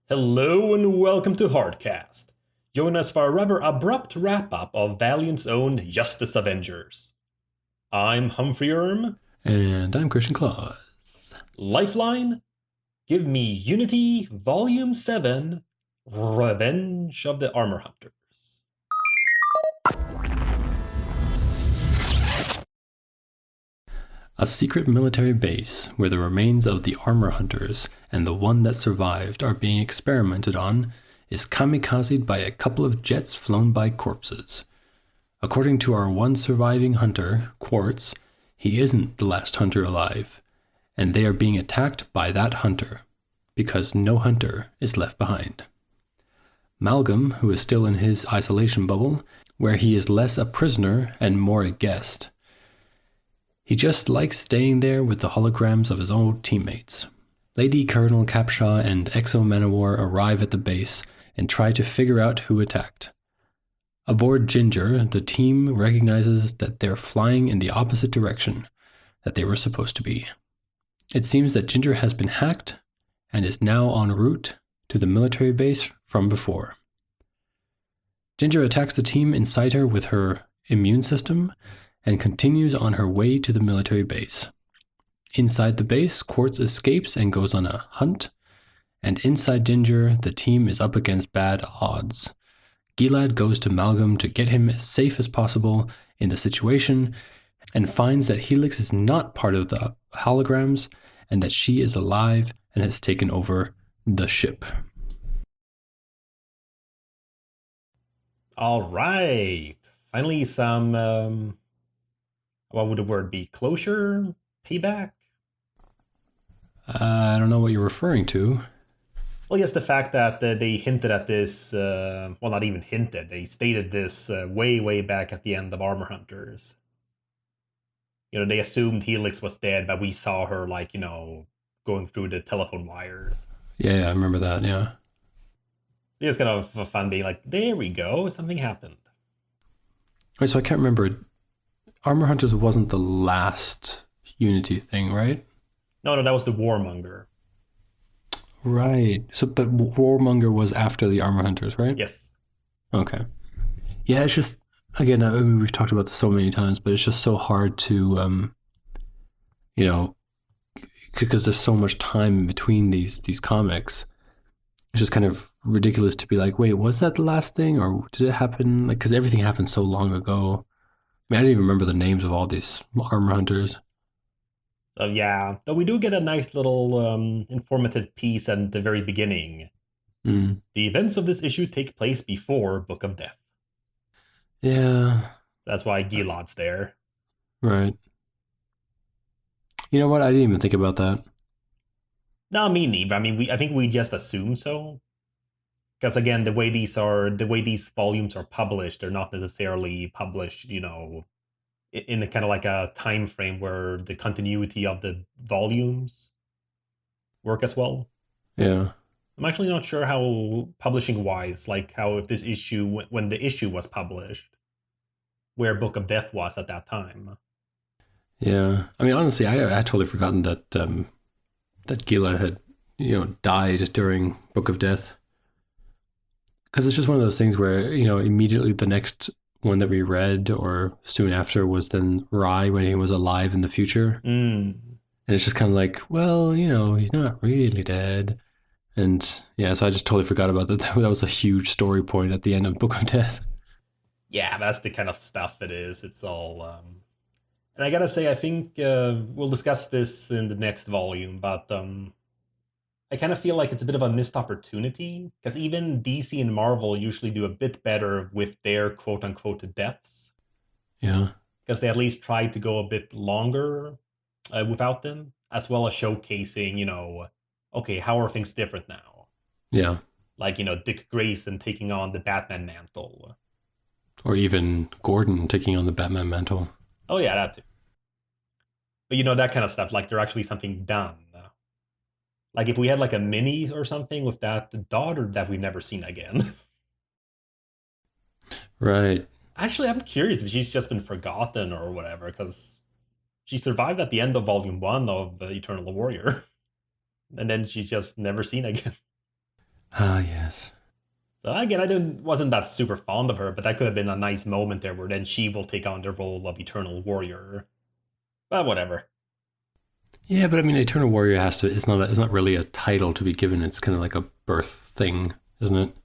Hello and welcome to Hardcast. Join us for a rather abrupt wrap-up of Valiant's own Justice Avengers. I'm Humphrey Erm. And I'm Christian Claus. Lifeline, give me Unity Volume 7, Revenge of the Armor Hunters. A secret military base where the remains of the armor hunters and the one that survived are being experimented on is kamikazed by a couple of jets flown by corpses. According to our one surviving hunter, Quartz, he isn't the last hunter alive, and they are being attacked by that hunter, because no hunter is left behind. Malcolm, who is still in his isolation bubble, where he is less a prisoner and more a guest. He just likes staying there with the holograms of his old teammates. Lady Colonel Capshaw and Exo Manowar arrive at the base and try to figure out who attacked. Aboard Ginger, the team recognizes that they're flying in the opposite direction that they were supposed to be. It seems that Ginger has been hacked and is now en route to the military base from before. Ginger attacks the team inside her with her immune system and continues on her way to the military base. Inside the base, Quartz escapes and goes on a hunt, and inside Ginger, the team is up against bad odds. Gilad goes to Malcolm to get him as safe as possible in the situation, and finds that Helix is not part of the holograms, and that she is alive and has taken over the ship. All right. Finally some, what would the word be? Closure? Payback? I don't know what you're referring to. Well, yes, the fact that they hinted at this, well, not even hinted, they stated this way back at the end of Armor Hunters. You know, they assumed Helix was dead, but we saw her, going through the telephone wires. Yeah, I remember that, yeah. It's kind of fun being like, there we go, something happened. Wait, so I can't remember. Armor Hunters wasn't the last Unity thing, right? No, that was the Warmonger. Right. So, but Warmonger was after the Armor Hunters, right? Yes. Okay. Yeah, it's just, again, I mean, we've talked about this so many times, but it's just so hard to, because there's so much time in between these comics. It's just kind of ridiculous to be like, wait, was that the last thing, or did it happen? Like, because everything happened so long ago. I mean, I didn't even remember the names of all these Armor Hunters. So yeah, though we do get a nice little informative piece at the very beginning. Mm. The events of this issue take place before Book of Death. Yeah. That's why Gilad's there. Right. You know what? I didn't even think about that. No, me neither. I mean, I think we just assume so. Because again, the way these volumes are published, they're not necessarily published, in a kind of like a time frame where the continuity of the volumes work as well. Yeah. I'm actually not sure how publishing wise, like how if this issue when the issue was published, where Book of Death was at that time. Yeah. I mean, honestly, I totally forgotten that that Gila had, died during Book of Death. Because it's just one of those things where, immediately the next one that we read or soon after was then Rai when he was alive in the future. Mm. And it's just kind of like, well, he's not really dead. And yeah, so I just totally forgot about that. That was a huge story point at the end of Book of Death. Yeah, that's the kind of stuff it is. It's all... And I gotta say, I think we'll discuss this in the next volume, but I kind of feel like it's a bit of a missed opportunity, because even DC and Marvel usually do a bit better with their quote-unquote deaths. Yeah. Because they at least try to go a bit longer without them, as well as showcasing, okay, how are things different now? Yeah. Like, Dick Grayson taking on the Batman mantle. Or even Gordon taking on the Batman mantle. Oh yeah, that too. But that kind of stuff, like there's actually something done. Like if we had like a mini or something with that daughter that we've never seen again. Right. Actually, I'm curious if she's just been forgotten or whatever, because she survived at the end of Volume 1 of Eternal Warrior. And then she's just never seen again. Ah, yes. So again, wasn't that super fond of her, but that could have been a nice moment there where then she will take on the role of Eternal Warrior. But whatever. Yeah, but I mean, Eternal Warrior has to. It's not really a title to be given. It's kind of like a birth thing, isn't it?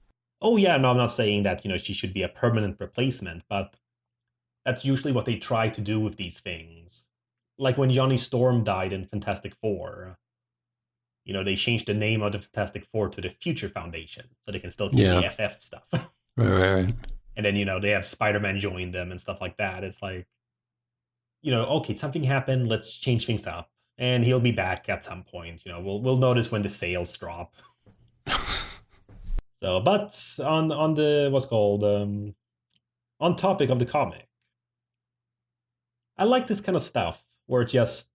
Oh yeah, no, I'm not saying that she should be a permanent replacement, but that's usually what they try to do with these things. Like when Johnny Storm died in Fantastic Four, they changed the name of the Fantastic Four to the Future Foundation, so they can still keep the Yeah. FF stuff. Right. And then, they have Spider-Man join them and stuff like that. It's like, okay, something happened, let's change things up. And he'll be back at some point. We'll notice when the sales drop. So, but on the what's called on topic of the comic, I like this kind of stuff where it's just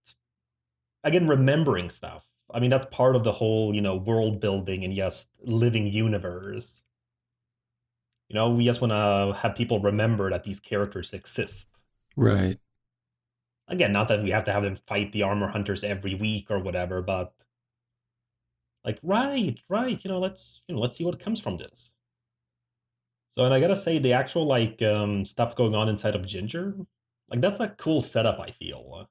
again remembering stuff. I mean, that's part of the whole world building and just living universe. We just want to have people remember that these characters exist. Right. Again, not that we have to have them fight the armor hunters every week or whatever, but like, right, let's see what comes from this. So, and I gotta say, the actual like stuff going on inside of Ginger, like that's a cool setup. I feel.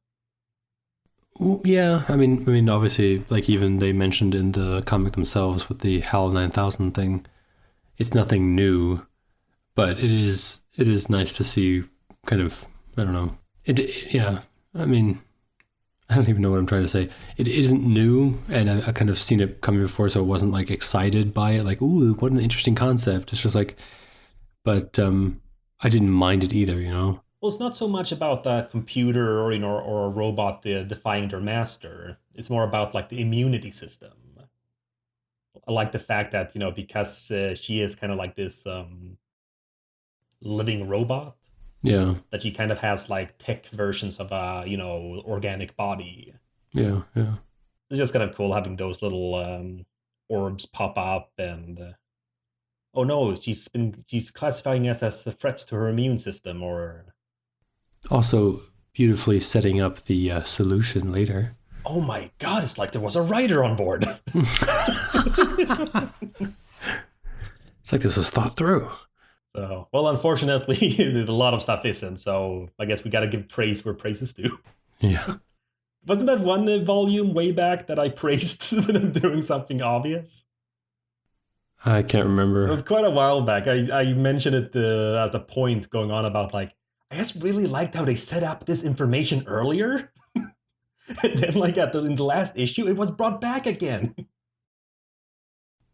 Yeah, I mean, obviously, like even they mentioned in the comic themselves with the HAL 9000 thing, it's nothing new, but it is nice to see. Kind of, I don't know. Yeah. I mean, I don't even know what I'm trying to say. It isn't new, and I kind of seen it coming before, so I wasn't like excited by it. Like, ooh, what an interesting concept. It's just like, but I didn't mind it either. Well, it's not so much about the computer or a robot defying their master. It's more about like the immunity system. I like the fact that because she is kind of like this living robot, Yeah. that she kind of has like tech versions of a organic body. Yeah. It's just kind of cool having those little orbs pop up and oh no, she's classifying us as threats to her immune system or Also, beautifully setting up the solution later. oh my god, it's like there was a writer on board. It's like this was thought through. So, well, unfortunately, a lot of stuff isn't. So, I guess we got to give praise where praise is due. Yeah. Wasn't that one volume way back that I praised them doing something obvious? I can't remember. It was quite a while back. I mentioned it as a point going on about like, I just really liked how they set up this information earlier. And then, like, in the last issue, it was brought back again.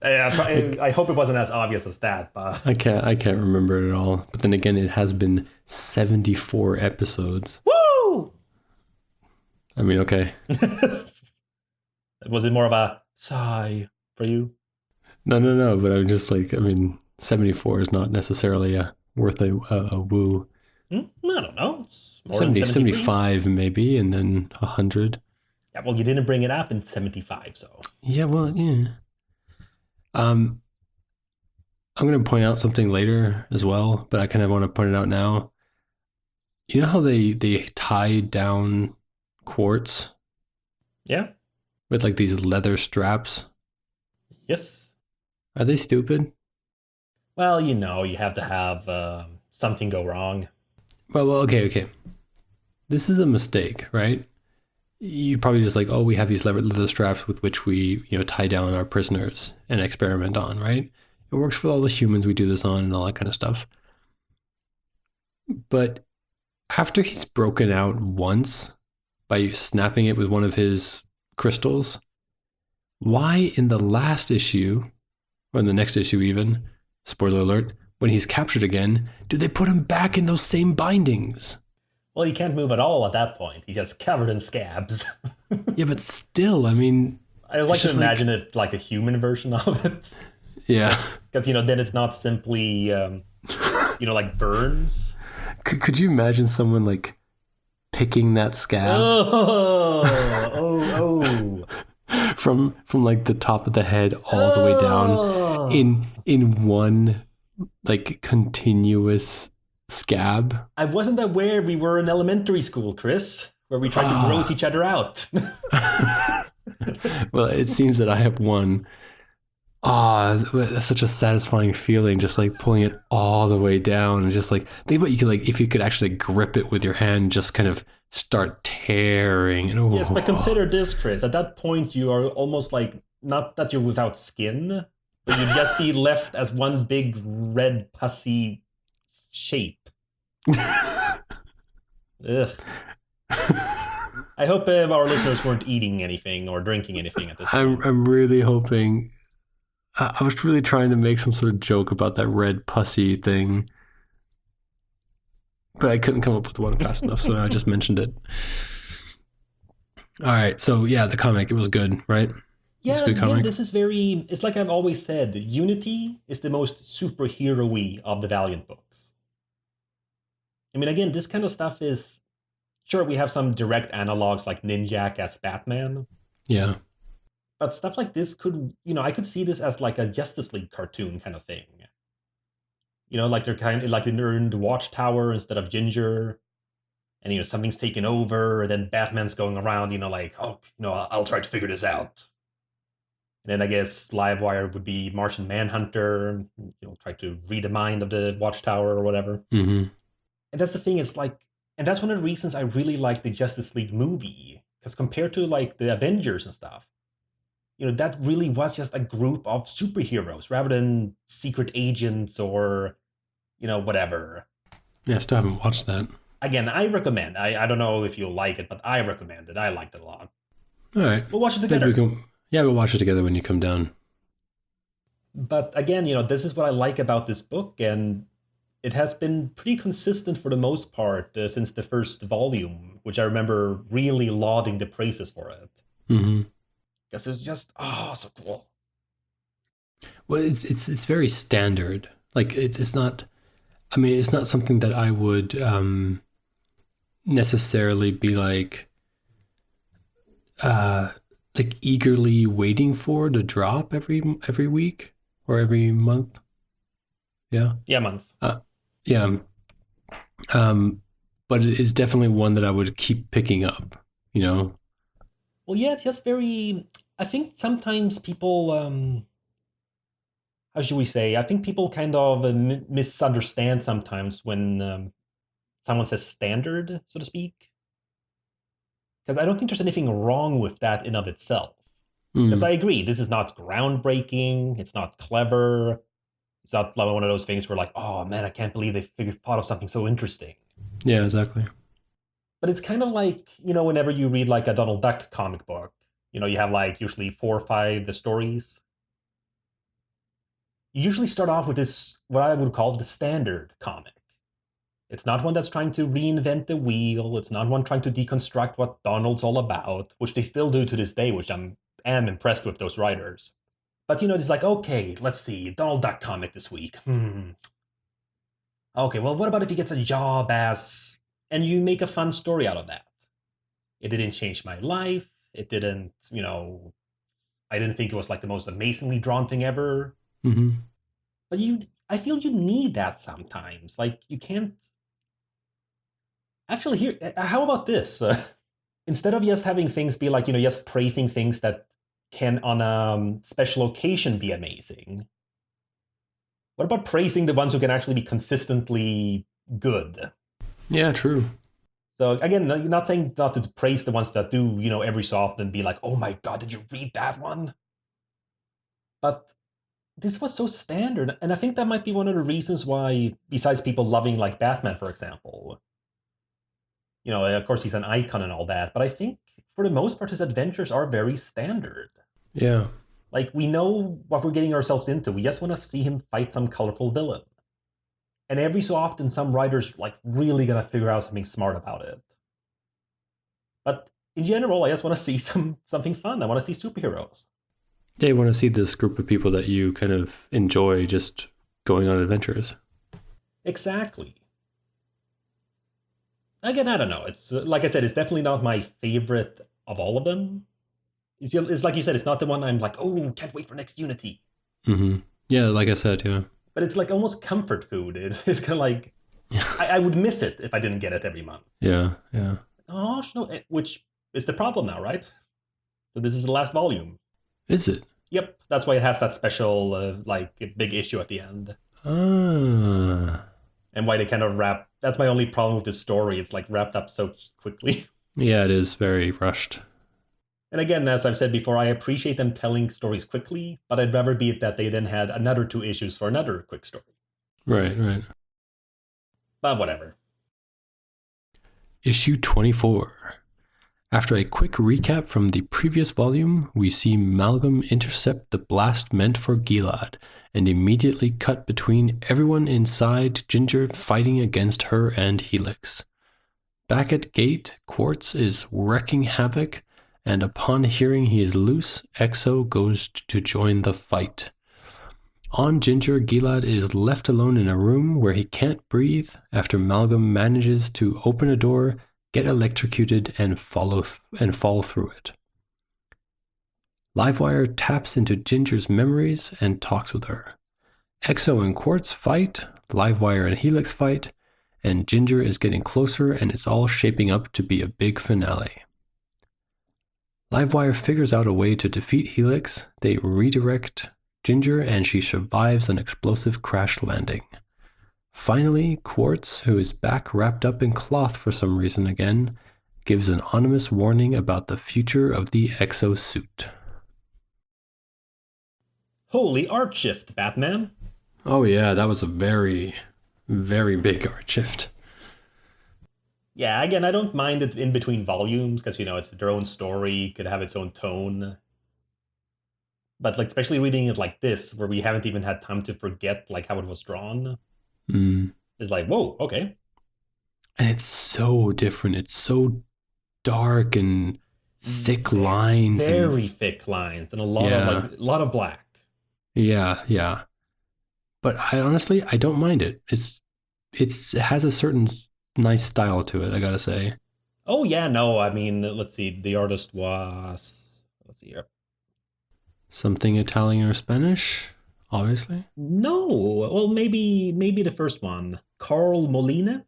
I hope it wasn't as obvious as that, but I can't remember it at all. But then again, it has been 74 episodes. woo! I mean, okay. Was it more of a sigh for you? No. But I'm just like, I mean, 74 is not necessarily worth a woo. I don't know. It's more 70, than 73. 75 maybe, and then 100. Yeah, well, you didn't bring it up in 75, so. Yeah, well, yeah. I'm going to point out something later as well, but I kind of want to point it out now. You know how they tie down quartz Yeah. with like these leather straps? Yes. Are they stupid? Well, you have to have something go wrong. Well, okay. This is a mistake, right? You probably just like, oh, we have these leather straps with which we, tie down our prisoners and experiment on, right? It works for all the humans we do this on and all that kind of stuff. But after he's broken out once by snapping it with one of his crystals, why in the last issue, or in the next issue even, spoiler alert, when he's captured again, do they put him back in those same bindings? Well, he can't move at all at that point. He's just covered in scabs. Yeah, but still, I mean... I like to imagine it like a human version of it. Yeah. Because, then it's not simply, like burns. Could you imagine someone, like, picking that scab? Oh. From like, the top of the head all the way down in one, like, continuous scab? I wasn't aware we were in elementary school, Chris, where we tried to gross each other out. Well, it seems that I have one Ah, that's such a satisfying feeling, just like pulling it all the way down and just like think about you could like if you could actually grip it with your hand, just kind of start tearing and Yes, but oh, consider this, Chris. At that point, you are almost like not that you're without skin, but you'd just be left as one big red pussy shape. Ugh. I hope our listeners weren't eating anything or drinking anything at this point. I'm really hoping. I was really trying to make some sort of joke about that red pussy thing, but I couldn't come up with one fast enough, so I just mentioned it. All right, so yeah, the comic it was good, right? It was a Yeah, good again, comic. this is very. It's like I've always said Unity is the most superhero y of the Valiant books. I mean, again, this kind of stuff is. Sure, we have some direct analogs like Ninjak as Batman, Yeah. but stuff like this could, I could see this as like a Justice League cartoon kind of thing. Like they're kind of like they're in the Watchtower instead of Ginger, and something's taken over, and then Batman's going around, like, oh, I'll try to figure this out. And then I guess Livewire would be Martian Manhunter, try to read the mind of the Watchtower or whatever. Mm-hmm. And that's the thing, it's like, and that's one of the reasons I really like the Justice League movie, because compared to like the Avengers and stuff, that really was just a group of superheroes rather than secret agents or, whatever. Yeah, I still haven't watched that. Again, I recommend. I don't know if you'll like it, but I recommend it. I liked it a lot. All right, We'll watch it maybe we together. can. Yeah, we'll watch it together when you come down. But again, this is what I like about this book, and it has been pretty consistent for the most part since the first volume, which I remember really lauding the praises for it. Mm-hmm. Because it's just, oh, so cool. Well, it's very standard. Like it's not. I mean, it's not something that I would necessarily be uh, like eagerly waiting for to drop every week or every month. Yeah. Yeah, month. Yeah. Um, but it is definitely one that I would keep picking up. You know. Well, yeah, it's just very. I think sometimes people, how should we say? I think people kind of misunderstand sometimes when someone says standard, so to speak. Because I don't think there's anything wrong with that in of itself. Because Mm, I agree, this is not groundbreaking. It's not clever. It's not like one of those things where like, oh man, I can't believe they thought of something so interesting. yeah. Exactly. But it's kind of like whenever you read like a Donald Duck comic book, you have like usually 4 or 5 the stories. You usually start off with this what I would call the standard comic. It's not one that's trying to reinvent the wheel. It's not one trying to deconstruct what Donald's all about, which they still do to this day, which am impressed with those writers. But it's like, okay, let's see, Donald Duck comic this week. Okay, well, what about if he gets a job as, and you make a fun story out of that? It didn't change my life. It didn't, I didn't think it was like the most amazingly drawn thing ever. Mm-hmm. But I feel you need that sometimes. Like you can't actually here. How about this? Instead of just having things be like just praising things that can on a special occasion be amazing. What about praising the ones who can actually be consistently good? Yeah. True. So again, not saying not to praise the ones that do, every so often be like, oh my god, did you read that one? But this was so standard, and I think that might be one of the reasons why, besides people loving like Batman, for example, of course he's an icon and all that, but I think for the most part his adventures are very standard. Yeah. Like we know what we're getting ourselves into. We just want to see him fight some colorful villain. And every so often some writers like really gonna figure out something smart about it. But in general, I just want to see something fun. I want to see superheroes. Yeah. You want to see this group of people that you kind of enjoy just going on adventures. Exactly. Again, I don't know. It's like I said, it's definitely not my favorite of all of them. It's like you said, it's not the one I'm like, oh, can't wait for next Unity. Mm-hmm. Yeah. Like I said. Yeah. But it's like almost comfort food. It's kind of like I would miss it if I didn't get it every month. Yeah. Yeah. Oh no, which is the problem now, right? So this is the last volume. Is it? Yep, that's why it has that special like big issue at the end, Ah. and why they kind of wrap. That's my only problem with this story. It's like wrapped up so quickly. Yeah, it is very rushed. And again, as I've said before, I appreciate them telling stories quickly, but I'd rather be it that they then had another 2 issues for another quick story. Right, right. But whatever. Issue 24. After a quick recap from the previous volume, we see Malcolm intercept the blast meant for Gilad and immediately cut between everyone inside Ginger fighting against her and Helix. Back at Gate, Quartz is wreaking havoc, and upon hearing he is loose, Exo goes to join the fight. On Ginger, Gilad is left alone in a room where he can't breathe after Malcolm manages to open a door, get electrocuted, and fall through it. Livewire taps into Ginger's memories and talks with her. Exo and Quartz fight, Livewire and Helix fight, and Ginger is getting closer, and it's all shaping up to be a big finale. Livewire figures out a way to defeat Helix. They redirect Ginger, and she survives an explosive crash landing. Finally, Quartz, who is back wrapped up in cloth for some reason again, gives an ominous warning about the future of the Exo suit. Holy art shift, Batman! Oh yeah, that was a very, very big art shift. Yeah, again, I don't mind it in between volumes because, it's their own story, could have its own tone. But like, especially reading it like this, where we haven't even had time to forget like how it was drawn, is like, whoa, okay. And it's so different. It's so dark and thick lines. Very thick lines and a lot of black. Yeah, yeah. But I honestly don't mind it. It has a certain nice style to it, I gotta say. Oh yeah, no, I mean, let's see. The artist was, let's see here. Something Italian or Spanish, obviously. No, well, maybe the first one, Carl Molina,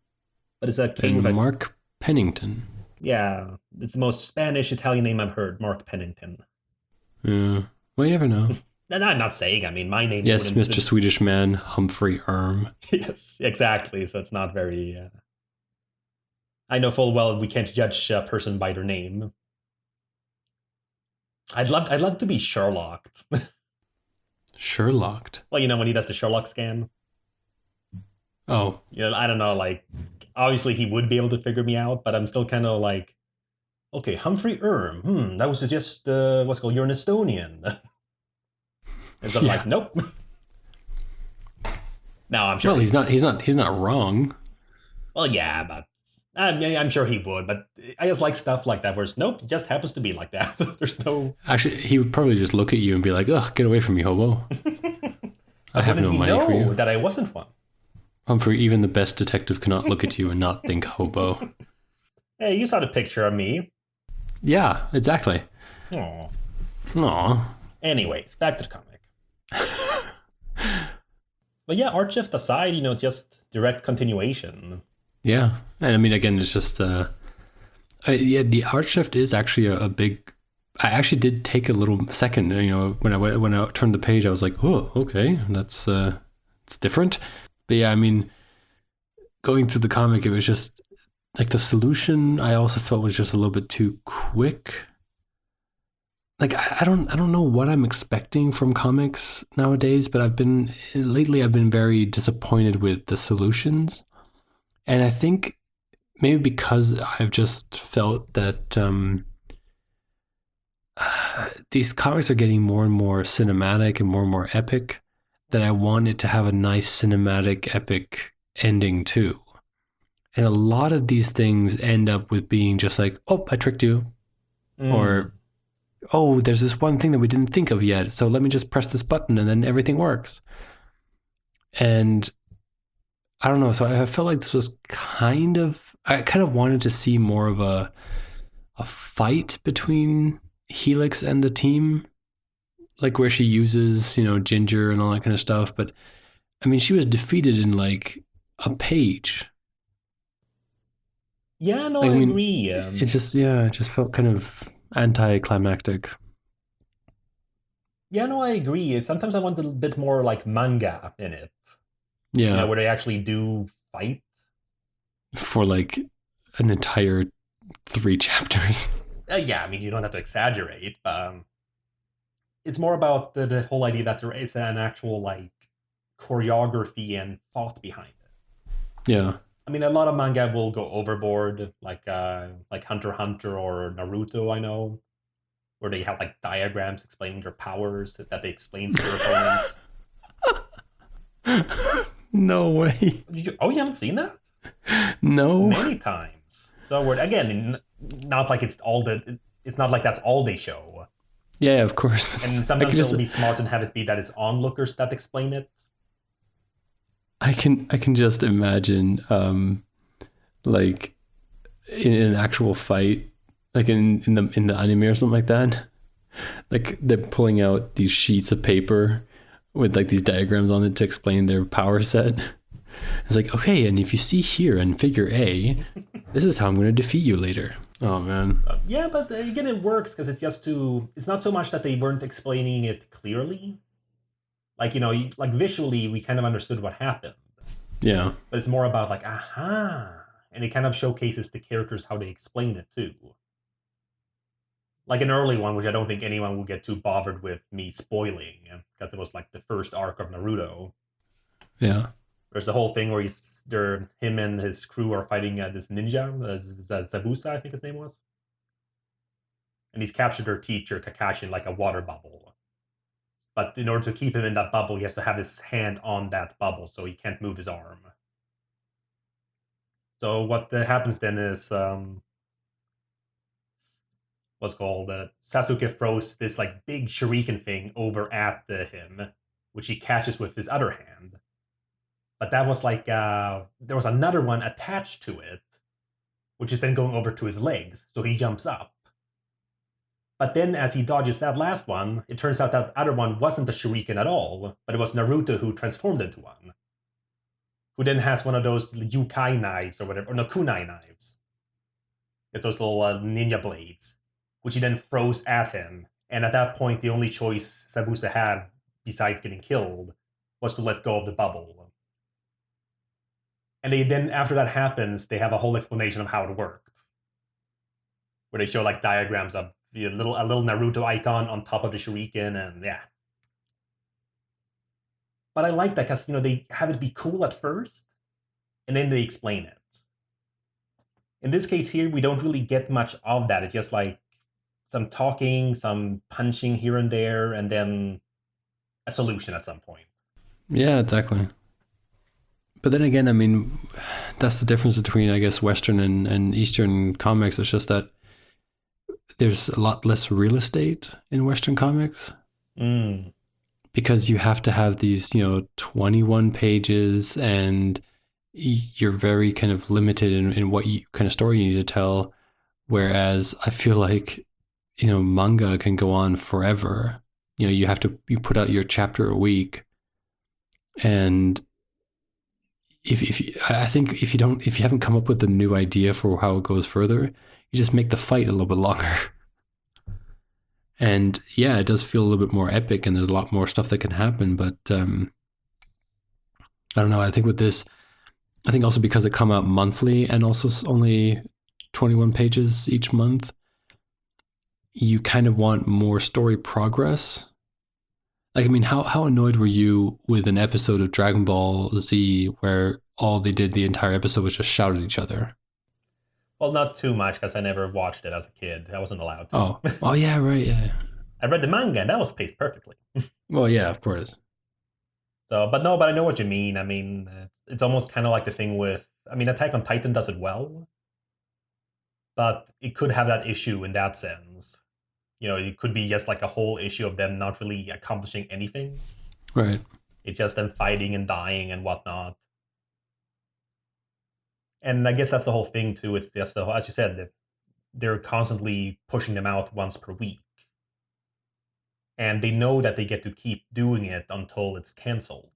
but it's a K with Mark Pennington. Yeah, it's the most Spanish Italian name I've heard, Mark Pennington. Yeah, well, you never know. And I'm not saying, I mean, my name. Yes, Mr. Swedish Man, Humphrey Erm. Yes, exactly. So it's not very. I know full well we can't judge a person by their name. I'd love to be Sherlocked. Sherlocked? Well, when he does the Sherlock scan. Oh. I don't know, like, obviously he would be able to figure me out, but I'm still kind of like, okay, Humphrey Erm, that was just, what's it called, you're an Estonian. And so I'm like, nope. No, I'm sure. Well, he's not wrong. Well, yeah, but I'm sure he would, but I just like stuff like that where it's, nope, it just happens to be like that. There's no... Actually, he would probably just look at you and be like, ugh, get away from me, hobo. I have no money for you. That I wasn't one. Humphrey, even the best detective cannot look at you and not think hobo. Hey, you saw the picture of me. Yeah, exactly. Aww. Anyways, back to the comic. But yeah, art shift aside, just direct continuation. Yeah, and I mean, again, it's just the art shift is actually a big. I actually did take a little second. When I turned the page, I was like, oh, okay, that's it's different. But yeah, I mean, going through the comic, it was just like the solution. I also felt was just a little bit too quick. Like I don't know what I'm expecting from comics nowadays, but I've been very disappointed with the solutions. And I think maybe because I've just felt that these comics are getting more and more cinematic and more epic, that I want it to have a nice cinematic epic ending too. And a lot of these things end up with being just like, oh, I tricked you. Or, oh, there's this one thing that we didn't think of yet, so let me just press this button and then everything works. And I don't know. So I felt like this was I kind of wanted to see more of a fight between Helix and the team, like where she uses, Ginger and all that kind of stuff. But I mean, she was defeated in like a page. Yeah, no, I agree. It just felt kind of anticlimactic. Yeah, no, I agree. Sometimes I want a bit more like manga in it. Yeah, Where they actually do fight. for like an entire 3 chapters. Yeah, I mean, you don't have to exaggerate, but it's more about the whole idea that there is an actual like choreography and thought behind it. Yeah. I mean, a lot of manga will go overboard, like Hunter x Hunter or Naruto. I know where they have like diagrams explaining their powers that they explain to their opponents. No way. Oh, you haven't seen that? No. Many times. So we're again not like it's not like that's all they show. Yeah, of course. And I can sometimes just it'll be smart and have it be that it's onlookers that explain it. I can just imagine like in an actual fight, like in the anime or something like that. Like they're pulling out these sheets of paper with like these diagrams on it to explain their power set. It's like, okay, and if you see here in figure A, this is how I'm going to defeat you later. Oh man. Yeah, but again, it works because it's just too. It's not so much that they weren't explaining it clearly. Like like visually, we kind of understood what happened, Yeah. but it's more about like, aha, and it kind of showcases the characters how they explain it too. Like an early one, which I don't think anyone will get too bothered with me spoiling, because it was like the first arc of Naruto. Yeah. There's the whole thing where him and his crew are fighting this ninja, Zabusa, I think his name was, and he's captured their teacher Kakashi in like a water bubble. But in order to keep him in that bubble, he has to have his hand on that bubble, so he can't move his arm. So what happens then is what's called Sasuke throws this like big shuriken thing over at him, which he catches with his other hand. But that was like there was another one attached to it, which is then going over to his legs, so he jumps up. But then, as he dodges that last one, it turns out that other one wasn't a shuriken at all, but it was Naruto who transformed into one. Who then has one of those yukai knives or whatever, or no, kunai knives. It's those little ninja blades, which he then throws at him. And at that point, the only choice Sabusa had, besides getting killed, was to let go of the bubble. And they then, after that happens, they have a whole explanation of how it worked, where they show like diagrams of a little Naruto icon on top of the shuriken, and yeah. But I like that because they have it be cool at first, and then they explain it. In this case here, we don't really get much of that. It's just like some talking, some punching here and there, and then a solution at some point. Yeah, exactly. But then again, I mean, that's the difference between, I guess, Western and Eastern comics. It's just that there's a lot less real estate in Western comics. Because you have to have these, 21 pages, and you're very kind of limited in what kind of story you need to tell. Whereas I feel like, manga can go on forever. You put out your chapter a week, and I think if you haven't come up with a new idea for how it goes further, you just make the fight a little bit longer. And yeah, it does feel a little bit more epic, and there's a lot more stuff that can happen. But I don't know. I think with this, I think also because it come out monthly and also only 21 pages each month, you kind of want more story progress. Like, I mean, how annoyed were you with an episode of Dragon Ball Z where all they did the entire episode was just shout at each other? Well, not too much because I never watched it as a kid. I wasn't allowed to. Oh yeah, right, yeah. I read the manga and that was paced perfectly. Well, yeah, of course. So, but I know what you mean. I mean, it's almost kind of like the thing with. I mean, Attack on Titan does it well, but it could have that issue in that sense. It could be just like a whole issue of them not really accomplishing anything. Right. It's just them fighting and dying and whatnot. And I guess that's the whole thing too. It's just as you said, they're constantly pushing them out once per week, and they know that they get to keep doing it until it's canceled.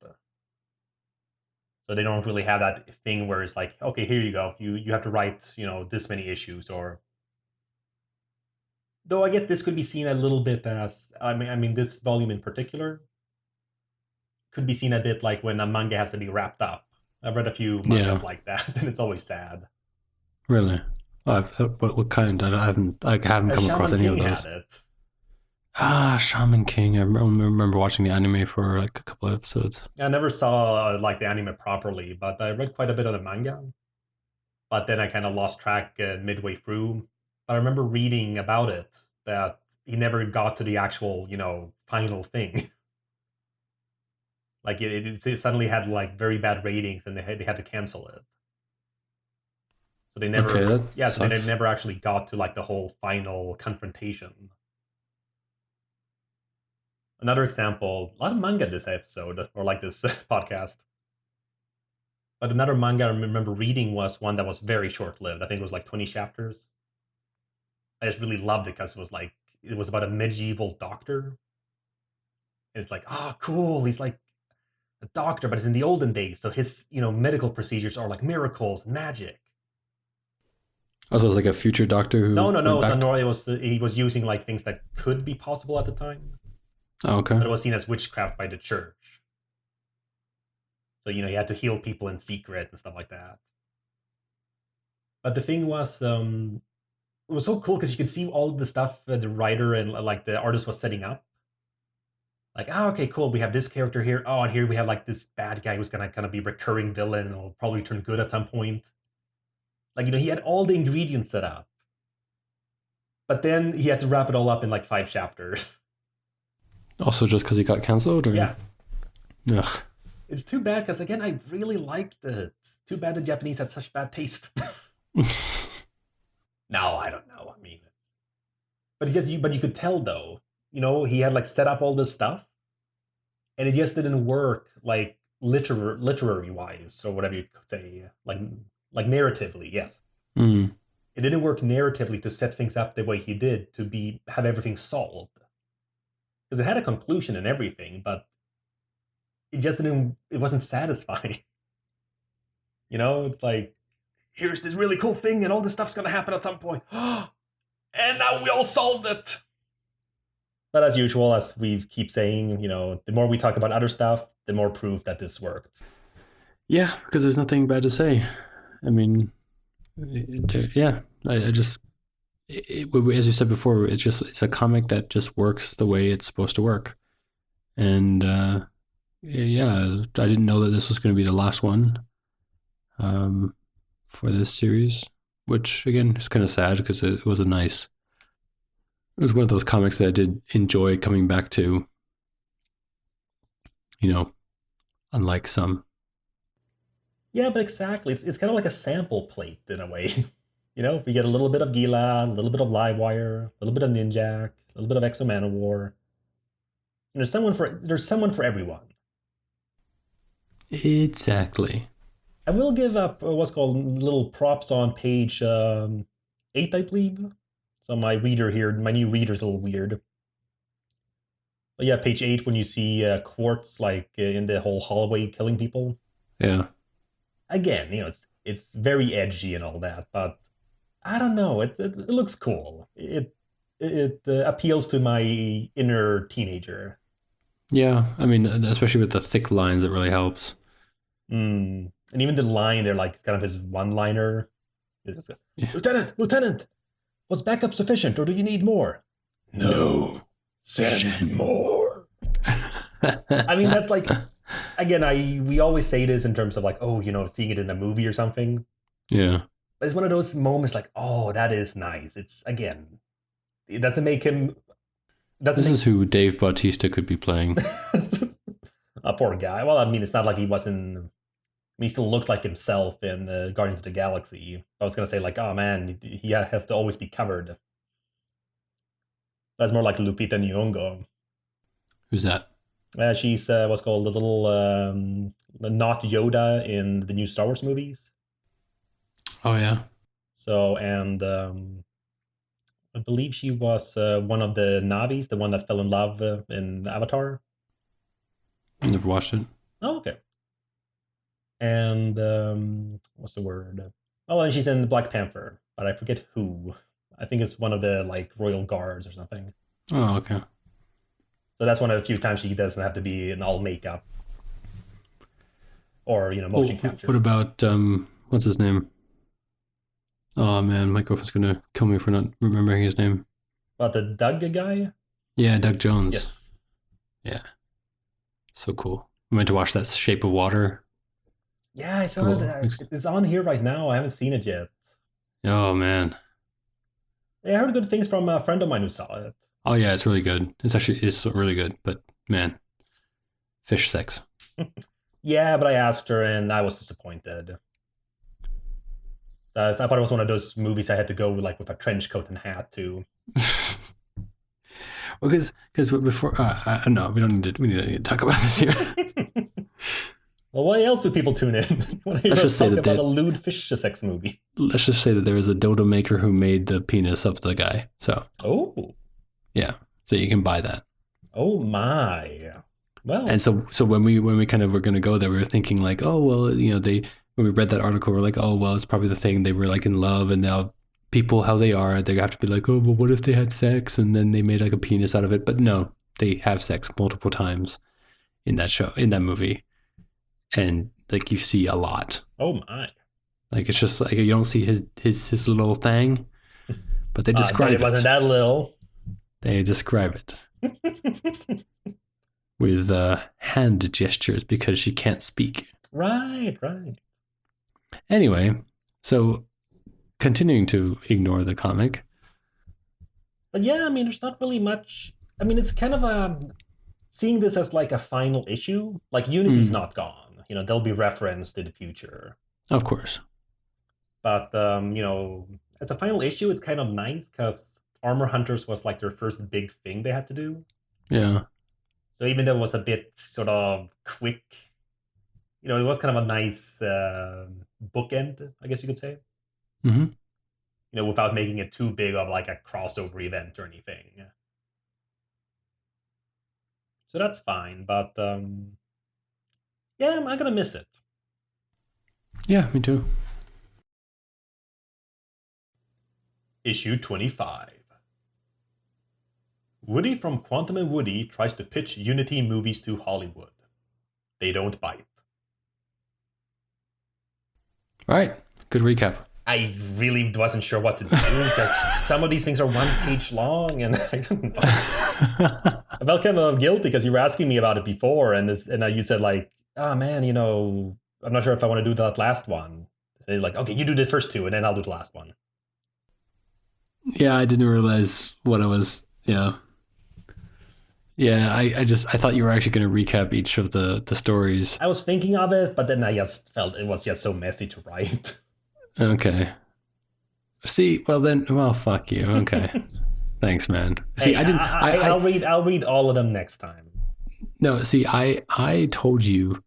So they don't really have that thing where it's like, okay, here you go, you have to write this many issues, or Though I guess this could be seen a little bit as I mean this volume in particular could be seen a bit like when a manga has to be wrapped up. I've read a few Yeah, mangas like that, and it's always sad. really. What kind? I haven't come across Shaman any of King had those. it. Ah, Shaman King. I remember watching the anime for like a couple of episodes. I never saw like the anime properly, but I read quite a bit of the manga. But then I kind of lost track midway through. But I remember reading about it that he never got to the actual, final thing. Like it suddenly had like very bad ratings, and they had to cancel it. So they Okay, never, that yeah, so they sucks. never actually got to like the whole final confrontation. Another example, a lot of manga this episode or like this podcast. But another manga I remember reading was one that was very short lived. I think it was like 20 chapters. I just really loved it because it was about a medieval doctor. It's like, oh, cool. He's like a doctor, but it's in the olden days. So his, medical procedures are like miracles, magic. Also, it's like a future doctor No, who no, went no. So back. he was using like things that could be possible at the time, Oh, okay. but it was seen as witchcraft by the church. So he had to heal people in secret and stuff like that. But the thing was, it was so cool because you could see all the stuff that the writer and like the artist was setting up. Like, oh, okay, cool. We have this character here. Oh, and here we have like this bad guy who's gonna kind of be recurring villain and will probably turn good at some point. Like, he had all the ingredients set up, but then he had to wrap it all up in like 5 chapters. Also, just because he got cancelled, or Yeah, ugh. it's too bad because again, I really liked it. Too bad the Japanese had such bad taste. No, I don't know. I mean, but you could tell though. He had like set up all this stuff, and it just didn't work like literary wise or whatever you could say, like narratively. Yes, Mm. it didn't work narratively to set things up the way he did to have everything solved because it had a conclusion and everything, but it just didn't. It wasn't satisfying. It's like here's this really cool thing, and all this stuff's gonna happen at some point, and now we all solved it. But as usual, as we keep saying, the more we talk about other stuff, the more proof that this worked. Yeah, because there's nothing bad to say. I mean, yeah, I just, as you said before, it's a comic that just works the way it's supposed to work. And yeah, I didn't know that this was going to be the last one for this series, which again is kind of sad because it was one of those comics that I did enjoy coming back to. Unlike some. Yeah, but exactly. It's kind of like a sample plate in a way. We get a little bit of Gila, a little bit of Livewire, a little bit of Ninjak, a little bit of Exo Manowar. There's someone for everyone. Exactly. I will give up what's called little props on page 8, I believe. So my reader here, my new reader's a little weird. But yeah, page 8 when you see Quartz like in the whole hallway killing people. Yeah. Again, it's very edgy and all that, but I don't know. It looks cool. It appeals to my inner teenager. Yeah. I mean, especially with the thick lines, it really helps. And even the line there, like kind of his one-liner, is Yeah. Lieutenant, was backup sufficient, or do you need more? No, send more. I mean, that's like again, we always say this in terms of like, oh, seeing it in a movie or something. Yeah. But it's one of those moments like, oh, that is nice. It's again, it doesn't make him. This is who Dave Bautista could be playing. A poor guy. Well, I mean, it's not like he wasn't. He still looked like himself in Guardians of the Galaxy. I was gonna say like, oh man, he has to always be covered. That's more like Lupita Nyong'o. Who's that? She's what's called the little not Yoda in the new Star Wars movies. Oh, yeah. So, and I believe she was one of the Navis, the one that fell in love in Avatar. Never watched it. Oh, okay. And what's the word? Oh, and she's in Black Panther, but I forget who. I think it's one of the like royal guards or something. Oh, okay. So that's one of the few times she doesn't have to be in all makeup or Oh, motion capture. what about what's his name? Oh man, my girlfriend's gonna kill me for not remembering his name. But the Doug guy, Yeah, Doug Jones. yes, Yeah, so cool. We went to watch that Shape of Water. yeah, I saw Cool. that. It's on here right now. I haven't seen it yet. Oh man. I heard good things from a friend of mine who saw it. Oh yeah, it's really good. It's really good. But man, fish sex. Yeah, but I asked her and I was disappointed. I thought it was one of those movies I had to go like with a trench coat and hat to. Well, because before no, we don't need to. We need to talk about this here. Well, why else do people tune in? When I Let's just say talk that about a lewd fish sex movie. Let's just say that there was a dildo maker who made the penis of the guy. So Oh, yeah, so you can buy that. oh my. Well, And so when we kind of were going to go there, we were thinking like, oh well, they when we read that article, we're like, oh well, it's probably the thing they were like in love, and now people how they are, they have to be like, oh well, what if they had sex and then they made like a penis out of it? But no, they have sex multiple times in that movie, and like you see a lot. oh my. Like it's just like you don't see his little thing, but they describe it wasn't that little. They describe it with hand gestures because she can't speak. Right. Anyway, so continuing to ignore the comic. But yeah, I mean, there's not really much. I mean, it's kind of seeing this as like a final issue. Like Unity's not gone. They'll be referenced in the future. Of course. But as a final issue, it's kind of nice because Armor Hunters was like their first big thing they had to do. Yeah. So even though it was a bit sort of quick, it was kind of a nice bookend, I guess you could say. Mm-hmm. Without making it too big of like a crossover event or anything. So that's fine, but yeah, I'm gonna miss it. Yeah, me too. Issue 25. Woody from Quantum and Woody tries to pitch Unity movies to Hollywood. They don't bite. All right. Good recap. I really wasn't sure what to do because some of these things are 1 page long, and I don't know. I felt kind of guilty because you were asking me about it before, and you said like, "Oh man, I'm not sure if I want to do that last one." And you're like, "Okay, you do the first two, and then I'll do the last one." Yeah, I didn't realize what I was. Yeah. Yeah, I thought you were actually going to recap each of the stories. I was thinking of it, but then I just felt it was just so messy to write. Okay. See, well, fuck you. Okay. Thanks, man. See, Hey, I'll read all of them next time. No, see, I told you,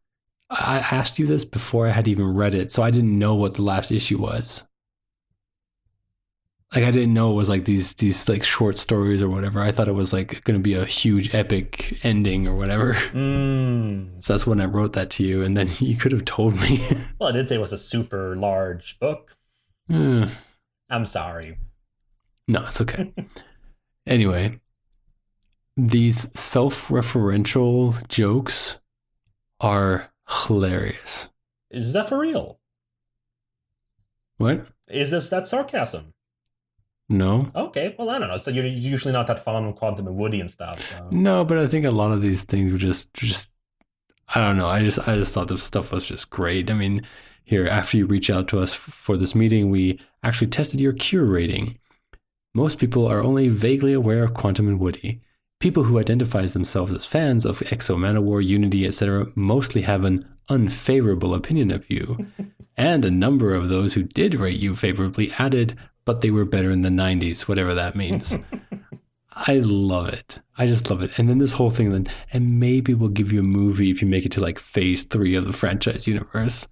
I asked you this before I had even read it, so I didn't know what the last issue was. Like I didn't know it was like these like short stories or whatever. I thought it was like going to be a huge epic ending or whatever. So that's when I wrote that to you, and then you could have told me. Well, I did say it was a super large book. I'm sorry. No, it's okay. Anyway, these self-referential jokes are hilarious. Is that for real? What? Is that sarcasm? No. Okay, well, I don't know. So you're usually not that fond of Quantum and Woody and stuff. So. No, but I think a lot of these things were just I don't know. I just thought this stuff was just great. I mean, here, after you reach out to us for this meeting, we actually tested your cure rating. Most people are only vaguely aware of Quantum and Woody. People who identify themselves as fans of Exo Manowar, Unity, etc. mostly have an unfavorable opinion of you. And a number of those who did rate you favorably added, but they were better in the 90s, whatever that means. I love it. I just love it. And then this whole thing, and maybe we'll give you a movie if you make it to like phase 3 of the franchise universe.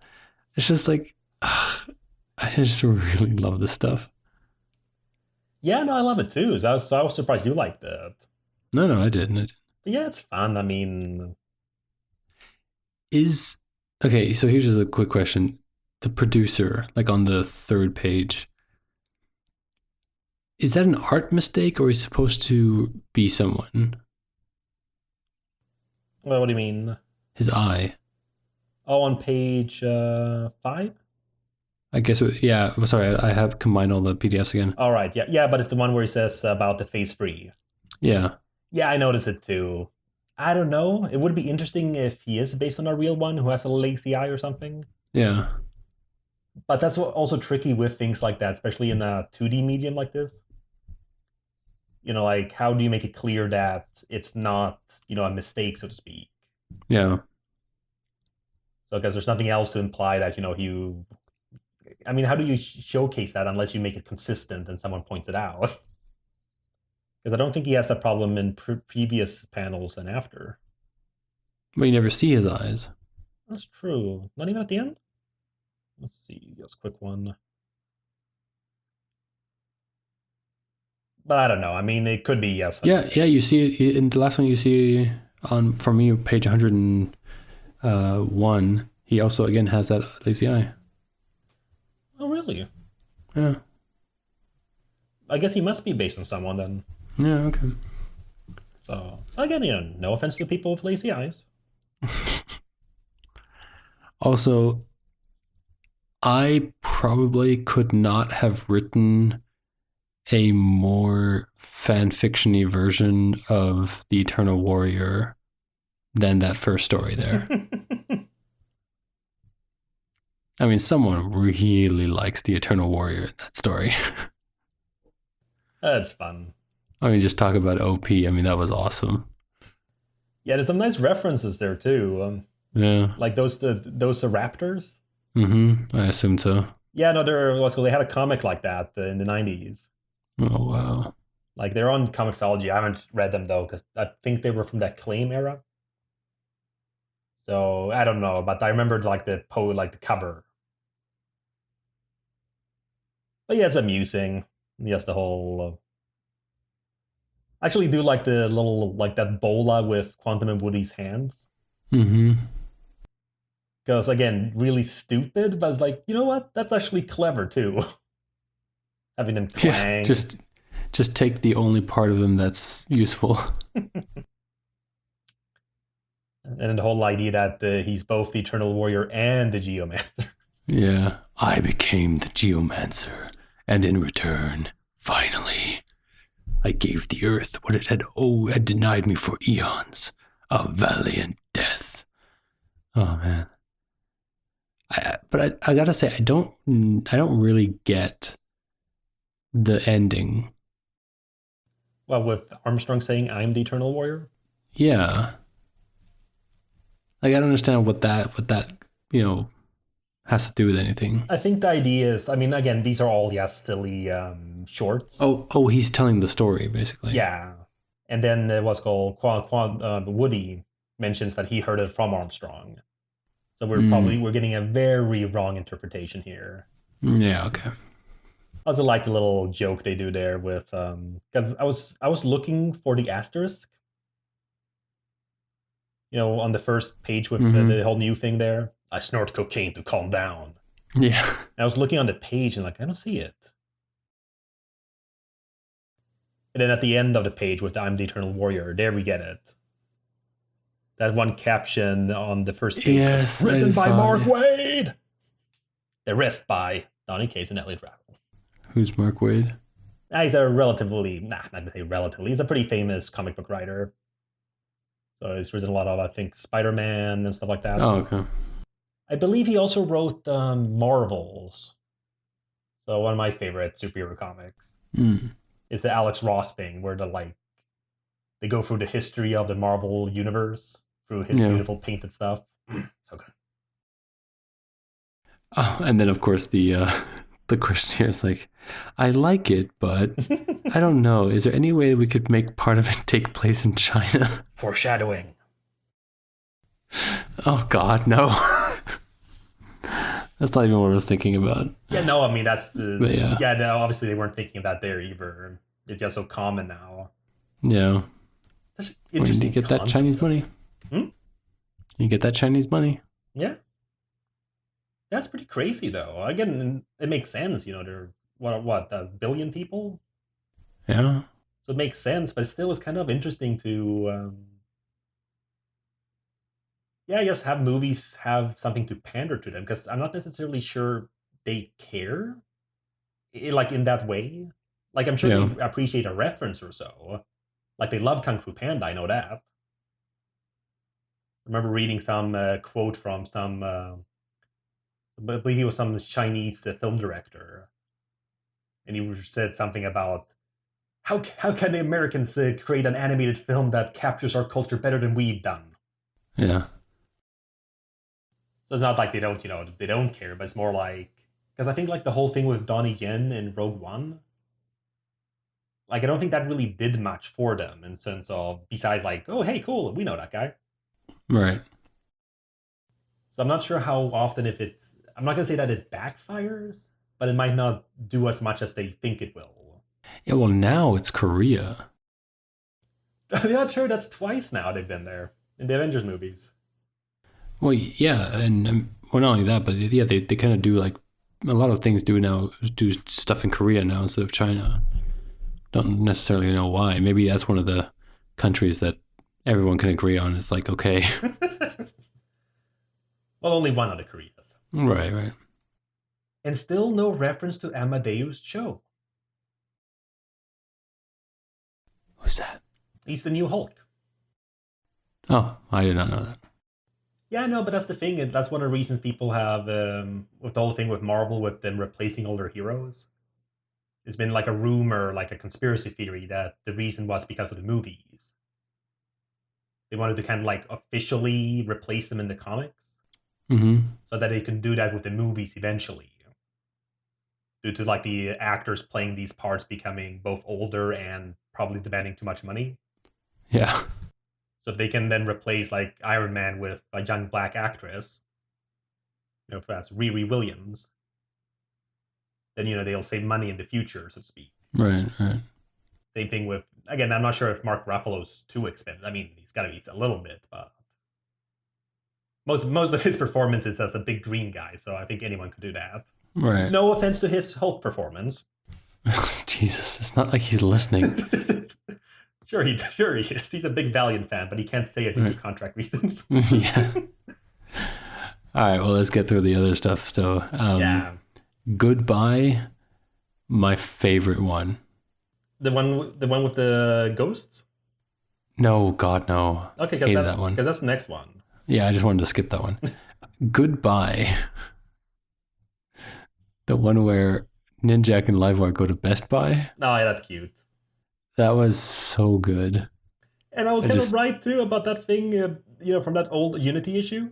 It's just like, I just really love this stuff. Yeah, no, I love it too. So I was surprised you liked it. No, I didn't. But yeah, it's fun. I mean, okay, so here's just a quick question. The producer, like on the third page, Is that an art mistake, or is he supposed to be someone? Well, what do you mean? His eye. Oh, on page 5? I guess, yeah. Sorry, I have combined all the PDFs again. All right, yeah, but it's the one where he says about the phase 3. Yeah. Yeah, I noticed it too. I don't know. It would be interesting if he is based on a real one who has a lazy eye or something. Yeah. But that's also tricky with things like that, especially in a 2D medium like this. Like how do you make it clear that it's not, a mistake, so to speak? Yeah. So because there's nothing else to imply that, I mean, how do you showcase that unless you make it consistent and someone points it out? Because I don't think he has that problem in previous panels and after. But you never see his eyes. That's true. Not even at the end? Let's see. Just a quick one. But I don't know. I mean, it could be yes. Yeah, you see it in the last one. You see on, for me, page 101. He also again has that lazy eye. Oh, really? Yeah. I guess he must be based on someone then. Yeah. Okay. So again, no offense to people with lazy eyes. Also, I probably could not have written a more fan-fiction-y version of the Eternal Warrior than that first story there. I mean, someone really likes the Eternal Warrior in that story. That's fun. I mean, just talk about OP. I mean, that was awesome. Yeah, there's some nice references there too. Yeah. Like those raptors. I assume so. Yeah, no, they had a comic like that in the 90s. Oh, wow. Like they're on Comixology. I haven't read them though because I think they were from that Claim era. So I don't know, but I remembered like the cover. But yeah, it's amusing. Yes, the whole. I actually do like the little that bola with Quantum and Woody's hands. Because again, really stupid, but it's like, you know what? That's actually clever too. Having them clang. Yeah, just take the only part of them that's useful. And the whole idea that he's both the Eternal Warrior and the Geomancer. Yeah, I became the Geomancer, and in return, finally, I gave the earth what it had denied me for eons, a valiant death. Oh man. But I gotta say, I don't really get the ending. Well, with Armstrong saying, "I'm the Eternal Warrior." Yeah. Like I don't understand what that has to do with anything. I think the idea is, I mean, again, these are all silly shorts. Oh, he's telling the story basically. Yeah, and then what's called Woody mentions that he heard it from Armstrong. So we're getting a very wrong interpretation here. Yeah. Okay. I also like the little joke they do there with because I was looking for the asterisk. On the first page with the whole new thing there. I snort cocaine to calm down. Yeah. And I was looking on the page and I don't see it. And then at the end of the page with I'm the Eternal Warrior, there we get it. That one caption on the first page. Yes. Written by Mark Waid. The rest by Donny Cates and Elliot Raffel. Who's Mark Waid? He's a relatively, not going to say relatively, he's a pretty famous comic book writer. So he's written a lot of, I think, Spider-Man and stuff like that. Oh, okay. I believe he also wrote Marvels. So one of my favorite superhero comics is the Alex Ross thing, where they go through the history of the Marvel universe through his beautiful painted stuff. So good. Oh, and then of course the question here is like, I like it, but I don't know. Is there any way we could make part of it take place in China? Foreshadowing. Oh God, no. That's not even what I was thinking about. Yeah, no, I mean that's no, yeah. obviously they weren't thinking of that there either. It's just so common now. Yeah. Such Where did you get that Chinese money? You get that Chinese money? Yeah. That's pretty crazy though. Again, it makes sense, there are what, 1 billion people? Yeah. So it makes sense, but still it's kind of interesting to, yeah, I guess have movies have something to pander to them because I'm not necessarily sure they care, like in that way. Like I'm sure Yeah. they appreciate a reference or so. Like they love Kung Fu Panda, I know that. I remember reading some quote from some, I believe he was some Chinese film director, and he said something about how can the Americans create an animated film that captures our culture better than we've done? Yeah. So it's not like they don't, they don't care, but it's more like because I think like the whole thing with Donnie Yen in Rogue One, like I don't think that really did much for them in sense of besides like, oh hey, cool, we know that guy. Right. So I'm not sure how often if it's. I'm not gonna say that it backfires, but it might not do as much as they think it will. Yeah. Well, now it's Korea. Yeah, sure. That's twice now they've been there in the Avengers movies. Well, yeah, and well, not only that, but yeah, they kind of do like a lot of things do stuff in Korea now instead of China. Don't necessarily know why. Maybe that's one of the countries that everyone can agree on. It's like okay, Well, only one of the Koreas, right, right. and still no reference to Amadeus Cho. Who's that? He's the new Hulk. Oh, I did not know that. Yeah, no, but that's the thing. And that's one of the reasons people have with the whole thing with Marvel with them replacing all their heroes. It's been like a rumor, like a conspiracy theory that the reason was because of the movies. They wanted to kind of like officially replace them in the comics Mm-hmm. so that they can do that with the movies eventually. Due to like the actors playing these parts becoming both older and probably demanding too much money. Yeah. So if they can then replace like Iron Man with a young black actress, as Riri Williams, then they'll save money in the future, so to speak. Right, right. Same thing with again. I'm not sure if Mark Ruffalo's too expensive. I mean, he's got to be a little bit, but most of his performances as a big green guy. So I think anyone could do that. Right. No offense to his Hulk performance. Jesus, it's not like he's listening. Sure he is. He's a big Valiant fan, but he can't say it due to contract reasons. Yeah. All right, well, let's get through the other stuff. So, Yeah, Goodbye, my favorite one. the one with the ghosts. No, God, no. Okay, Hated that one. because that's the next one. Yeah, I just wanted to skip that one. Goodbye. The one where Ninjak and Livewire go to Best Buy. Oh yeah, that's cute. That was so good. And I was I kind just- of right too about that thing, from that old Unity issue.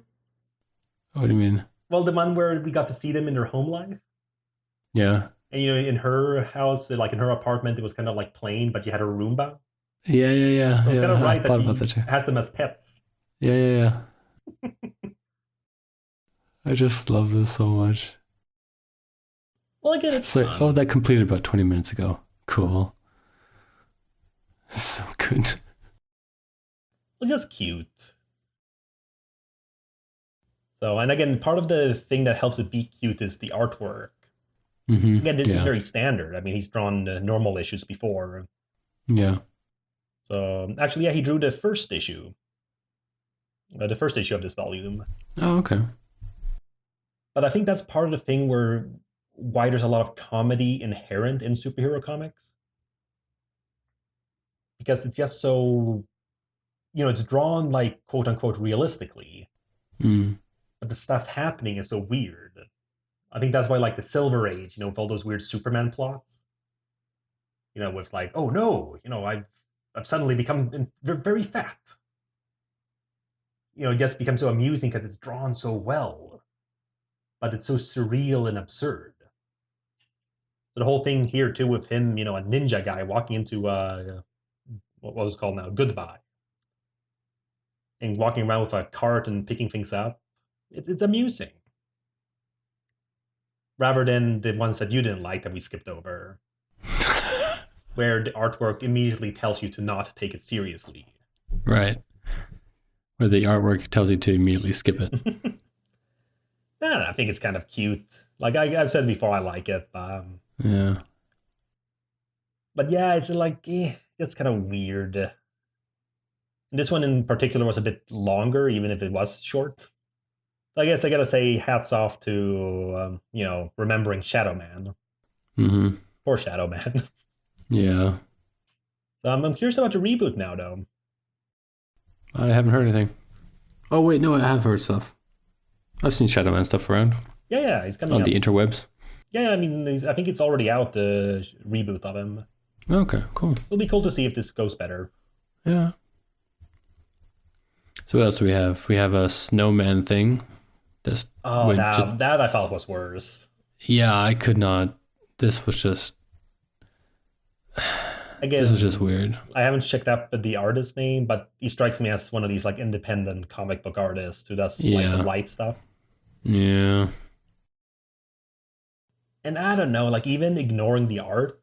What do you mean? Well, the one where we got to see them in their home life. Yeah. And in her house, like in her apartment, it was kind of like plain, but you had a Roomba. Yeah. So it's kind of right I thought that about that he too. has them as pets. Yeah. I just love this so much. Well, again, it's It's like, fun. oh, that completed about 20 minutes ago. Cool. So good. Well, just cute. So, and again, part of the thing that helps it be cute is the artwork. Mm-hmm. Again, this is very standard. I mean, he's drawn normal issues before. Yeah. So, actually, yeah, he drew the first issue. The first issue of this volume. Oh, okay. But I think that's part of the thing why there's a lot of comedy inherent in superhero comics. Because it's just so, it's drawn like quote unquote realistically, Mm. but the stuff happening is so weird. I think that's why like the Silver Age, with all those weird Superman plots, with like, oh no, I've suddenly become very fat. It just becomes so amusing because it's drawn so well, but it's so surreal and absurd. So the whole thing here too with him, a ninja guy walking into what was it called now, Goodbye, and walking around with a cart and picking things up. It's amusing. Rather than the ones that you didn't like that we skipped over, where the artwork immediately tells you to not take it seriously. Right. Where the artwork tells you to immediately skip it. I think it's kind of cute. Like I've said before, I like it. Yeah. But yeah, it's like it's kind of weird. This one in particular was a bit longer, even if it was short. So I guess I gotta say hats off to remembering Shadow Man. Mm-hmm. Poor Shadow Man. Yeah. So I'm curious about the reboot now, though. I haven't heard anything. Oh wait, no, I have heard stuff. I've seen Shadow Man stuff around Yeah, he's coming on up. the interwebs. Yeah, I mean, I think it's already out, the reboot of him. Okay, cool. It'll be cool to see if this goes better. Yeah. So what else do we have? We have a snowman thing. Just Oh, that I felt was worse. yeah, I could not. This was just Again, this was just weird. I haven't checked up the artist's name, but he strikes me as one of these like independent comic book artists who does slice of Yeah. life stuff. Yeah. And I don't know, like even ignoring the art,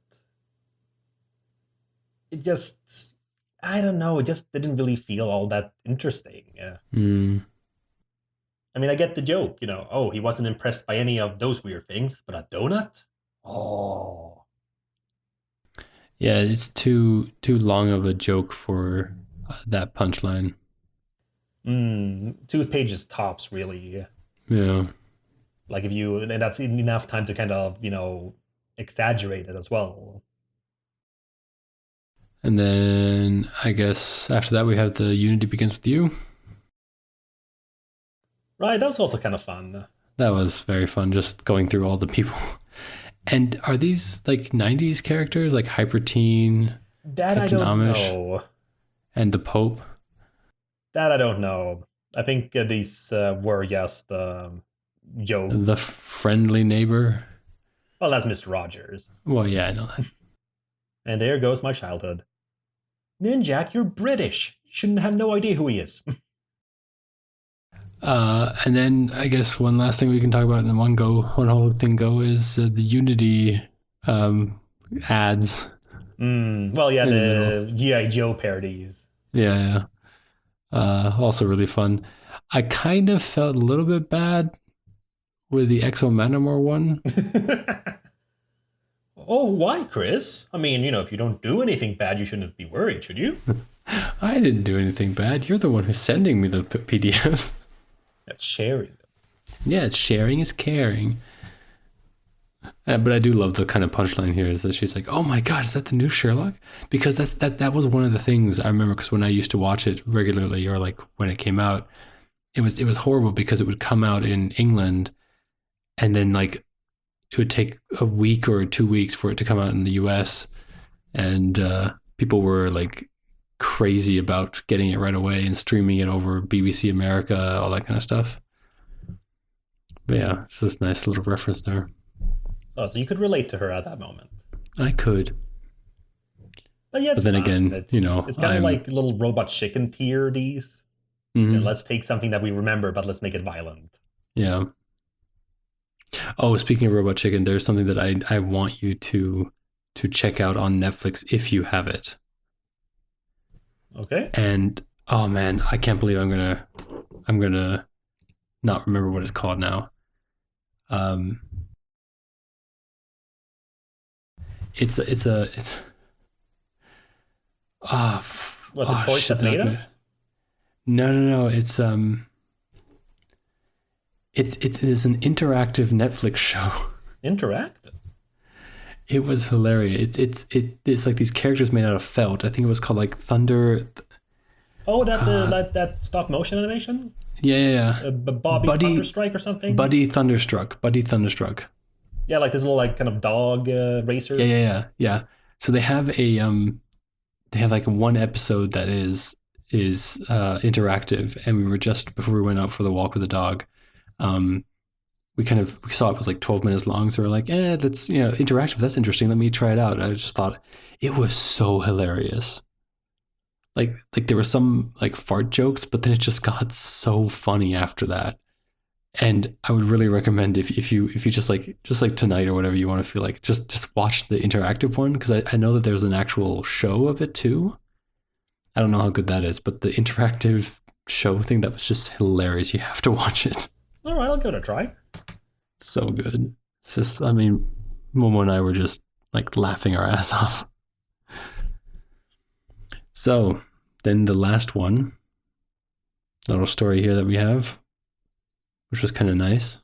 it just I don't know, it just didn't really feel all that interesting. Yeah. Mm. I mean, I get the joke, oh, he wasn't impressed by any of those weird things, but a donut? Oh. Yeah, it's too long of a joke for that punchline. 2 pages tops, really. Yeah. Like if you, and that's enough time to kind of, exaggerate it as well. And then I guess after that we have the Unity Begins with You. Right, that was also kind of fun. That was very fun, just going through all the people. And are these like 90s characters, like Hyper Teen, That I Captain don't Amish, know. and the Pope? That I don't know. I think these were just jokes. The friendly neighbor? Well, that's Mr. Rogers. Well, yeah, I know that. And there goes my childhood. Ninjak, you're British. You shouldn't have no idea who he is. And then I guess one last thing we can talk about in one whole thing go is the Unity ads. Well, yeah, In the the G.I. Joe parodies. Yeah, yeah. Also really fun. I kind of felt a little bit bad with the Exo Manamore one. Oh, why, Chris? I mean, if you don't do anything bad, you shouldn't be worried, should you? I didn't do anything bad. You're the one who's sending me the PDFs. That's sharing. Yeah, it's sharing is caring. But I do love the kind of punchline here is that she's like, "Oh my God, is that the new Sherlock?" Because that was one of the things I remember. Because when I used to watch it regularly, or like when it came out, it was horrible because it would come out in England, and then like it would take a week or 2 weeks for it to come out in the US, and people were like crazy about getting it right away and streaming it over BBC America, all that kind of stuff. But yeah, it's this nice little reference there. Oh, so you could relate to her at that moment. I could. But yeah, But then again, it's kind of like little robot chicken tier these. Mhm. Let's take something that we remember, but let's make it violent. Yeah. Oh, speaking of Robot Chicken, there's something that I want you to check out on Netflix if you have it. Okay. And oh man, I can't believe I'm gonna not remember what it's called now. It's What, the Toys That Made Us? No. It's it is an interactive Netflix show. Interactive? It was hilarious. It's like these characters made out of felt. I think it was called like Thunder. Oh, that stop motion animation? Yeah. Bobby Thunderstrike or something? Buddy Thunderstruck. Yeah, like this little like kind of dog racer. Yeah. So they have like one episode that is interactive, and we were just before we went out for the walk with the dog. We saw it was like 12 minutes long, so we're like, that's interactive. That's interesting. Let me try it out. I just thought it was so hilarious. Like there were some like fart jokes, but then it just got so funny after that. And I would really recommend if you just like tonight or whatever you want to feel like, just watch the interactive one, because I know that there's an actual show of it too. I don't know how good that is, but the interactive show thing, that was just hilarious. You have to watch it. All right, I'll give it a try. So good. It's just, I mean, Momo and I were just like laughing our ass off. So, then the last one, little story here that we have, which was kind of nice.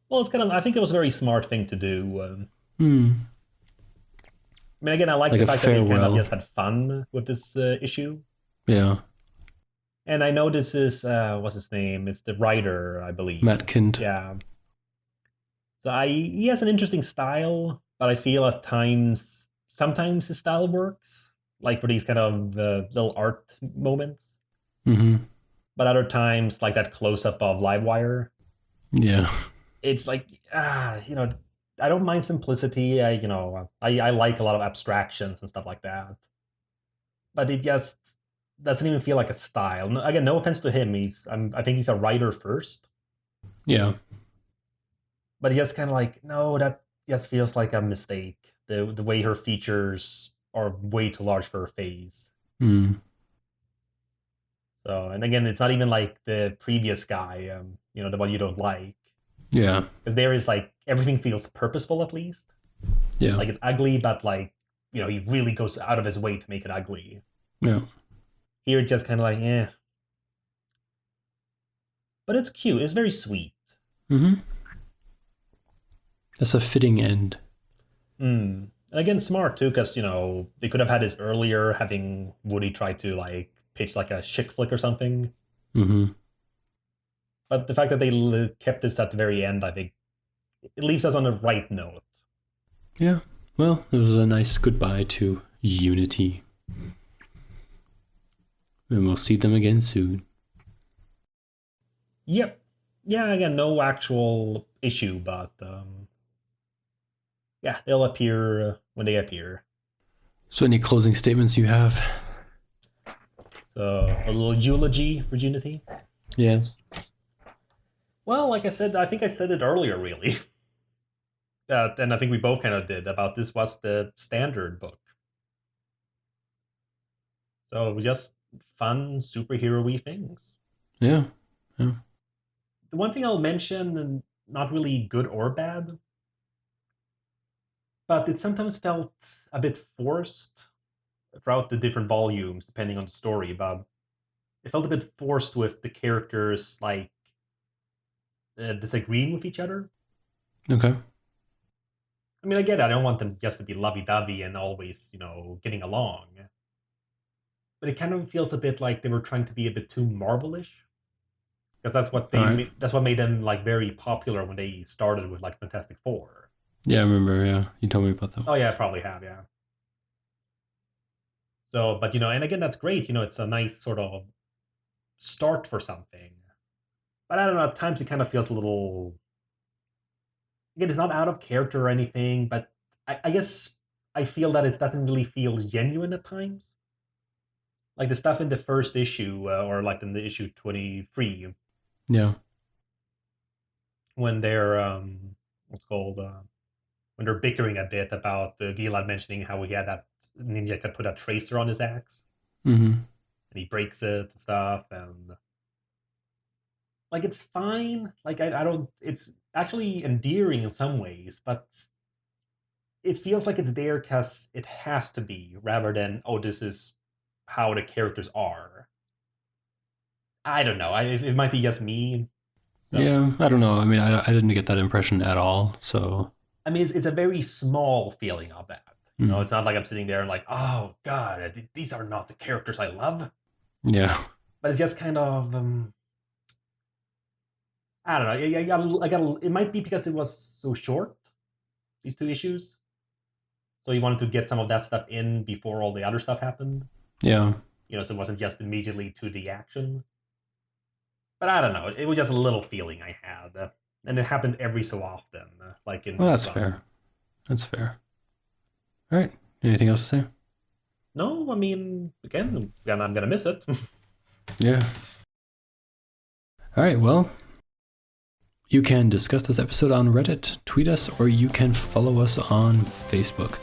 Well, it's kind of. I think it was a very smart thing to do. I mean, again, I like Like the a fact that they kind of farewell. just had fun with this issue. Yeah. And I know this is what's his name? It's the writer, I believe. Matt Kind. Yeah. So he has an interesting style, but I feel at times sometimes his style works, like for these kind of little art moments. Mm-hmm. But other times, like that close up of Livewire, Yeah. it's like I don't mind simplicity. I like a lot of abstractions and stuff like that, but it just doesn't even feel like a style. No, again, no offense to him. I think he's a writer first, Yeah. but he just kind of like no, that just feels like a mistake. The way her features are way too large for her face. Mm. So, and again, it's not even like the previous guy, the one you don't like, Yeah. because there is like everything feels purposeful at least. Yeah. Like it's ugly, but like he really goes out of his way to make it ugly. Yeah. Here, it's just kind of like but it's cute. It's very sweet. Mm-hmm. That's a fitting end. And again, smart too, because they could have had this earlier, having Woody try to like pitch like a chick flick or something. Mm-hmm. But the fact that they kept this at the very end, I think, it leaves us on the right note. Yeah. Well, it was a nice goodbye to Unity. And we'll see them again soon. Yep. Yeah. Again, no actual issue, but yeah, they'll appear when they appear. So, any closing statements you have? So a little eulogy for Unity. Yes. Well, like I said, I think I said it earlier, really. And I think we both kind of did about this was the standard book. So just fun superhero-y things. Yeah. Yeah. The one thing I'll mention, and not really good or bad, but it sometimes felt a bit forced throughout the different volumes, depending on the story. But it felt a bit forced with the characters like disagreeing with each other. Okay. I mean, I get it. I don't want them just to be lovey-dovey and always, getting along. But it kind of feels a bit like they were trying to be a bit too Marvel-ish, because All right. that's what made them like very popular when they started with like Fantastic Four. Yeah, I remember. Yeah, you told me about that. Oh yeah, I probably have, yeah. So, but and again, that's great. It's a nice sort of start for something. But I don't know. At times, it kind of feels a little. Again, it's not out of character or anything, but I guess I feel that it doesn't really feel genuine at times. Like the stuff in the first issue, or like in the issue 23, Yeah. when they're what's called when they're bickering a bit about Gilad mentioning how he had that ninja could put a tracer on his axe, Mm-hmm. and he breaks it and stuff, and like it's fine. Like I don't. It's actually endearing in some ways, but it feels like it's there because it has to be, rather than this is how the characters are. I don't know. It might be just me. So Yeah, I don't know. I mean, I didn't get that impression at all. So, I mean, it's a very small feeling of that. mm. It's not like I'm sitting there and like, oh god, these are not the characters I love. Yeah. But it's just kind of, I don't know. It might be because it was so short, these two issues. So you wanted to get some of that stuff in before all the other stuff happened. Yeah. So it wasn't just immediately to the action. But I don't know. It was just a little feeling I had, and it happened every so often. Like in Well, this that's fair. That's fair. All right. Anything else to say? No, I mean, again, I'm gonna miss it. Yeah. All right. Well, you can discuss this episode on Reddit, tweet us, or you can follow us on Facebook.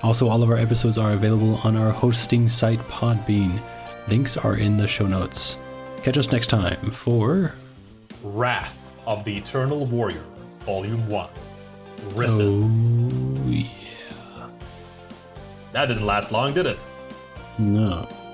Also, all of our episodes are available on our hosting site Podbean. Links are in the show notes. Catch us next time for Wrath of the Eternal Warrior, Volume 1. Risen. Oh, yeah. That didn't last long, did it? No.